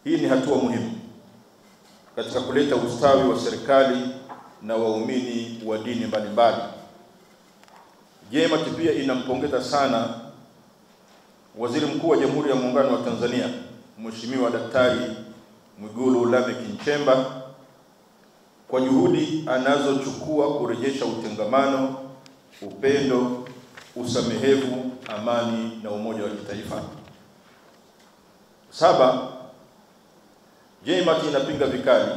Hii ni hatua muhimu katika kuleta ustawi wa serikali na waumini wa dini mbalimbali. JMAT pia inampongeza sana Waziri Mkuu wa Jamhuri ya Muungano wa Tanzania, Mheshimiwa Daktari Mwigulu Lameck Nchemba kwa juhudi anazochukua kurejesha utengamano, upendo, usamehevu, amani na umoja wa kitaifa. 7. JMAT inapinga vikali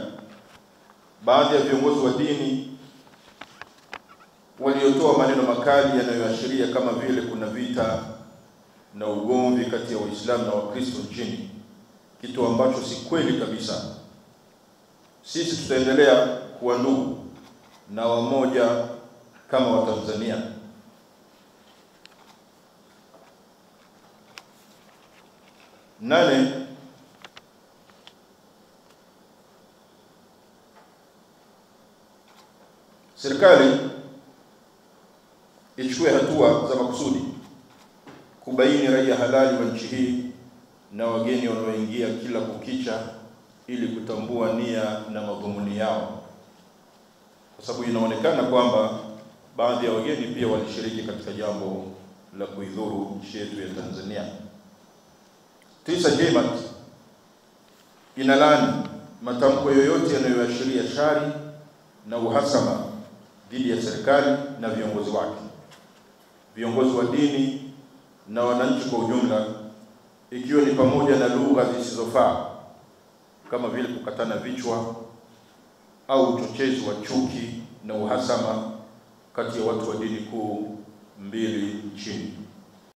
baadhi ya viongozi wa dini waliotoa maneno makali yanayoashiria kama vile kuna vita na ugomvi kati ya Waislamu na Wakristo nchini, kitu ambacho si kweli kabisa. Sisi tutaendelea kuwa ndugu na wamoja kama Watanzania. Nane, serikali ichukue hatua za makusudi kubaini raia halali wa nchi hii na wageni wanaoingia kila kukicha ili kutambua nia na madhumuni yao, kwa sababu inaonekana kwamba baadhi ya wageni pia walishiriki katika jambo la kuidhuru nchi yetu ya Tanzania. 9. JMAT inalaani matamko yoyote yanayoashiria shari na uhasama dhidi ya serikali na viongozi wake, viongozi wa dini na wananchi kwa ujumla, ikiwa ni pamoja na lugha zisizofaa kama vile kukatana vichwa au uchochezi wa chuki na uhasama kati ya watu wa dini kuu mbili nchini.